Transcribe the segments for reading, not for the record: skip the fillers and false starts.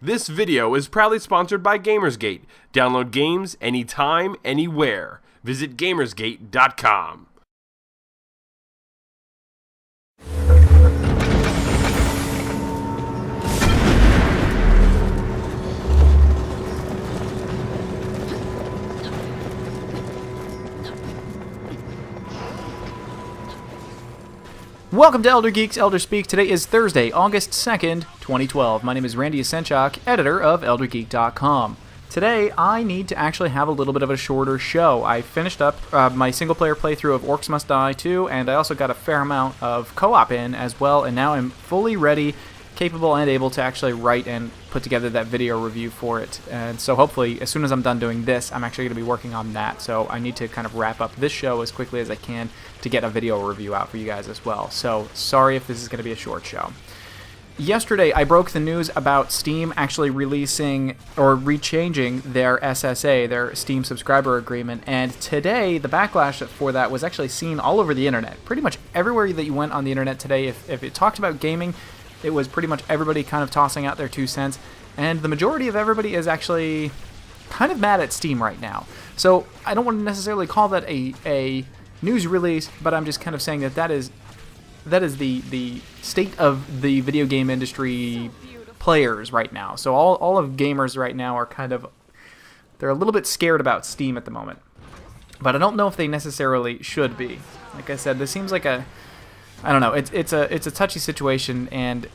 This video is proudly sponsored by Gamersgate. Download games anytime, anywhere. Visit Gamersgate.com. Welcome to Elder Geeks Elder Speak. Today is Thursday, August 2nd, 2012. My name is Randy Asenchak, editor of ElderGeek.com. Today, I need to actually have a little bit of a shorter show. I finished up my single-player playthrough of Orcs Must Die 2, and I also got a fair amount of co-op in as well, and now I'm fully ready, capable, and able to actually write and put together that video review for it. And so hopefully, as soon as I'm done doing this, I'm actually going to be working on that. So I need to kind of wrap up this show as quickly as I can to get a video review out for you guys as well. So sorry if this is going to be a short show. Yesterday, I broke the news about Steam actually releasing or rechanging their SSA, their Steam subscriber agreement, and today the backlash for that was actually seen all over the internet. Pretty much everywhere that you went on the internet today, if it talked about gaming, it was pretty much everybody kind of tossing out their 2 cents, and the majority of everybody is actually kind of mad at Steam right now. So I don't want to necessarily call that a news release, but I'm just kind of saying that is the state of the video game industry players right now. So all of gamers right now are they're a little bit scared about Steam at the moment. But I don't know if they necessarily should be. Like I said, this seems like I don't know. It's a touchy situation, and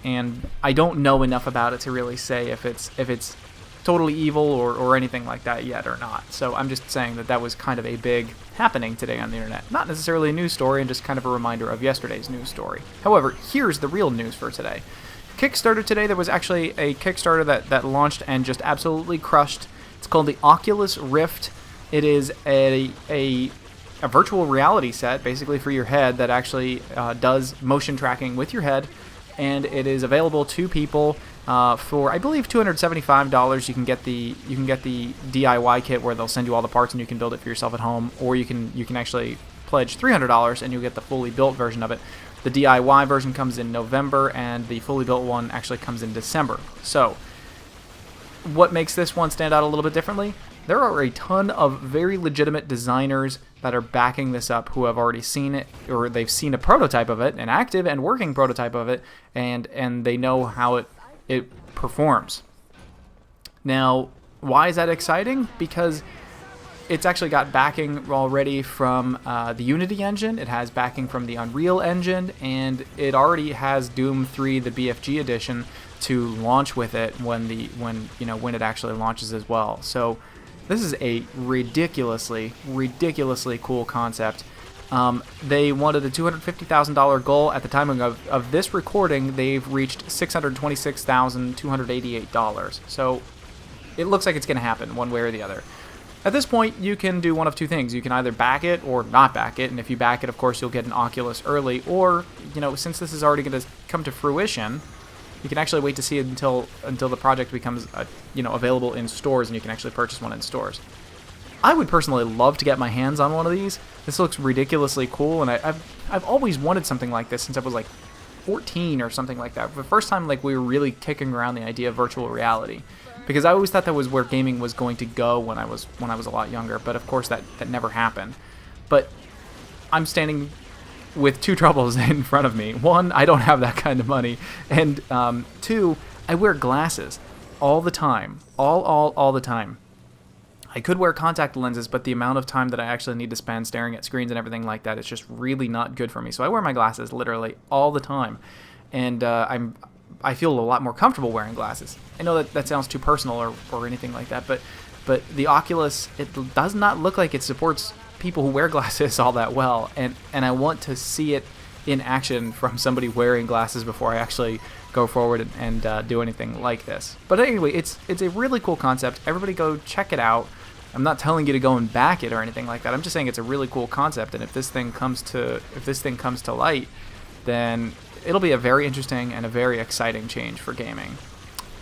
I don't know enough about it to really say if it's totally evil or anything like that yet or not. So I'm just saying that was kind of a big happening today on the internet. Not necessarily a news story, and just kind of a reminder of yesterday's news story. However, here's the real news for today. Kickstarter today, there was actually a Kickstarter that launched and just absolutely crushed. It's called the Oculus Rift. It is a virtual reality set, basically for your head, that actually does motion tracking with your head, and it is available to people for, I believe, $275. You can get the DIY kit where they'll send you all the parts and you can build it for yourself at home, or you can actually pledge $300 and you'll get the fully built version of it. The DIY version comes in November, and the fully built one actually comes in December. So, what makes this one stand out a little bit differently? There are a ton of very legitimate designers that are backing this up who have already seen it, or they've seen a prototype of it, an active and working prototype of it, and they know how it performs. Now, why is that exciting? Because it's actually got backing already from the Unity engine, it has backing from the Unreal engine, and it already has Doom 3, the BFG edition, to launch with it when it actually launches as well. So this is a ridiculously cool concept. They wanted a $250,000 goal. At the time of this recording, they've reached $626,288. So it looks like it's going to happen one way or the other. At this point, you can do one of two things. You can either back it or not back it, and if you back it, of course, you'll get an Oculus early, or, since this is already going to come to fruition, you can actually wait to see it until the project becomes available in stores and you can actually purchase one in stores. I would personally love to get my hands on one of these. This looks ridiculously cool, and I've always wanted something like this since I was like 14 or something like that. The first time we were really kicking around the idea of virtual reality, because I always thought that was where gaming was going to go when I was a lot younger. But of course that never happened. But I'm standing with two troubles in front of me. One, I don't have that kind of money, and two, I wear glasses all the time, all the time. I could wear contact lenses, but the amount of time that I actually need to spend staring at screens and everything like that is just really not good for me. So I wear my glasses literally all the time, and I feel a lot more comfortable wearing glasses. I know that sounds too personal or anything like that, but the Oculus, it does not look like it supports people who wear glasses all that well, and I want to see it in action from somebody wearing glasses before I actually go forward and do anything like this. But anyway, it's a really cool concept. Everybody go check it out. I'm not telling you to go and back it or anything like that. I'm just saying it's a really cool concept, and if this thing comes to light, then it'll be a very interesting and a very exciting change for gaming.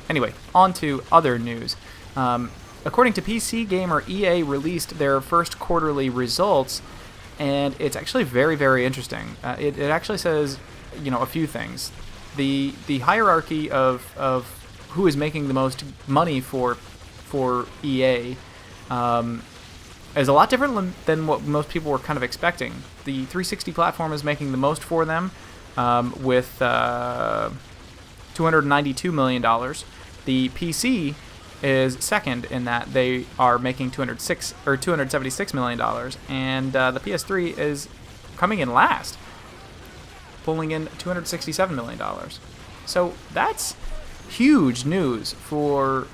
Anyway, on to other news. According to PC Gamer, EA released their first quarterly results, and it's actually very, very interesting. It actually says, a few things. The hierarchy of who is making the most money for EA is a lot different than what most people were kind of expecting. The 360 platform is making the most for them with $292 million. The PC is second in that they are making $276 million, and the PS3 is coming in last, pulling in $267 million. So that's huge news for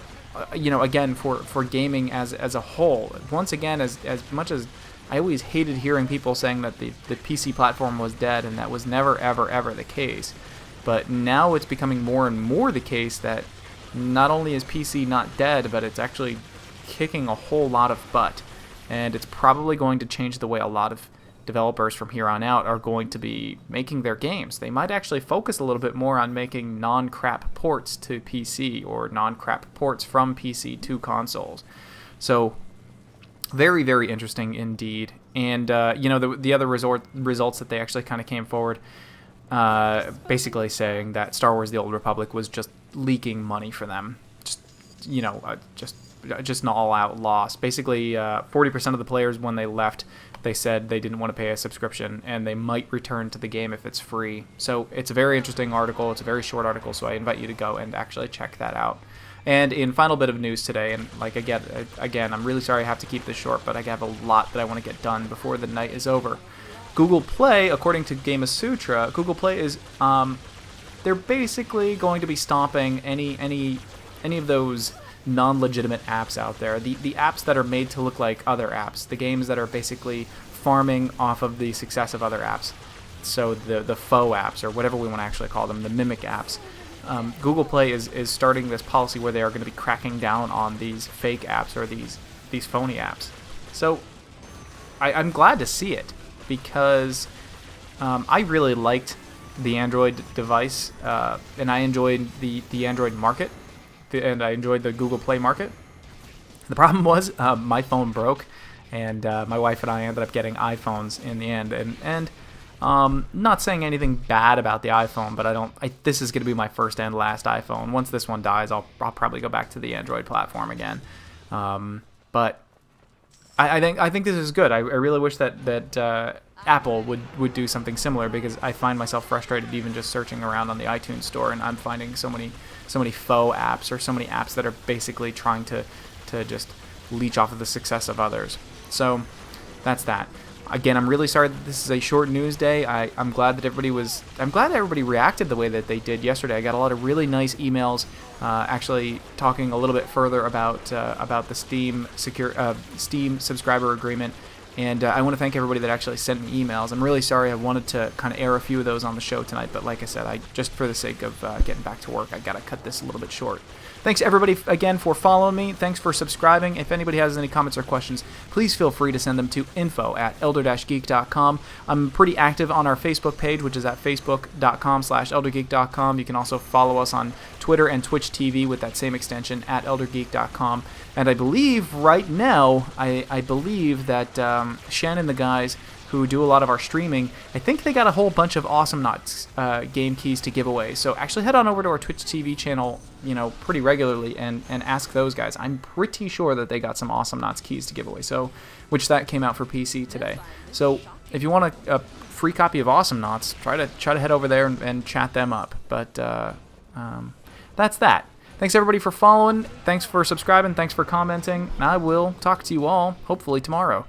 again for gaming as a whole. Once again, as much as I always hated hearing people saying that the PC platform was dead, and that was never ever the case, but now it's becoming more and more the case that not only is PC not dead, but it's actually kicking a whole lot of butt, and it's probably going to change the way a lot of developers from here on out are going to be making their games. They might actually focus a little bit more on making non-crap ports to PC, or non-crap ports from PC to consoles. So very, very interesting indeed. And the other results that they actually kind of came forward, basically saying that Star Wars: The Old Republic was just leaking money for them, just an all-out loss. Basically, 40% of the players, when they left, they said they didn't want to pay a subscription, and they might return to the game if it's free. So it's a very interesting article. It's a very short article, so I invite you to go and actually check that out. And in final bit of news today, and again, I'm really sorry I have to keep this short, but I have a lot that I want to get done before the night is over. Google Play, according to Gamasutra, Google Play is they're basically going to be stopping any of those non-legitimate apps out there. The apps that are made to look like other apps, the games that are basically farming off of the success of other apps. So the faux apps, or whatever we want to actually call them, the mimic apps. Google Play is starting this policy where they are going to be cracking down on these fake apps, or these phony apps. So I'm glad to see it, because I really liked the Android device, and I enjoyed the Android market, and I enjoyed the Google Play market. The problem was my phone broke, and my wife and I ended up getting iPhones in the end. And not saying anything bad about the iPhone, but this is going to be my first and last iPhone. Once this one dies, I'll probably go back to the Android platform again. But I think this is good. I really wish that Apple would do something similar, because I find myself frustrated even just searching around on the iTunes store, and I'm finding so many faux apps, or so many apps that are basically trying to just leech off of the success of others. So that's that. Again, I'm really sorry that this is a short news day. I'm glad that everybody reacted the way that they did yesterday. I got a lot of really nice emails, actually talking a little bit further about the Steam subscriber agreement. And I want to thank everybody that actually sent me emails. I'm really sorry. I wanted to kind of air a few of those on the show tonight, but like I said, just for the sake of getting back to work, I got to cut this a little bit short. Thanks everybody again for following me. Thanks for subscribing. If anybody has any comments or questions, please feel free to send them to info@elder-geek.com. I'm pretty active on our Facebook page, which is at facebook.com/eldergeek.com. You can also follow us on Twitter and Twitch TV with that same extension, at eldergeek.com. And I believe right now, I believe that Shen and the guys who do a lot of our streaming, I think they got a whole bunch of Awesome Knots game keys to give away. So actually head on over to our Twitch TV channel, pretty regularly, and ask those guys. I'm pretty sure that they got some Awesome Knots keys to give away. So, which that came out for PC today. So if you want a free copy of Awesome Knots, try to head over there and chat them up. But that's that. Thanks everybody for following. Thanks for subscribing. Thanks for commenting. And I will talk to you all hopefully tomorrow.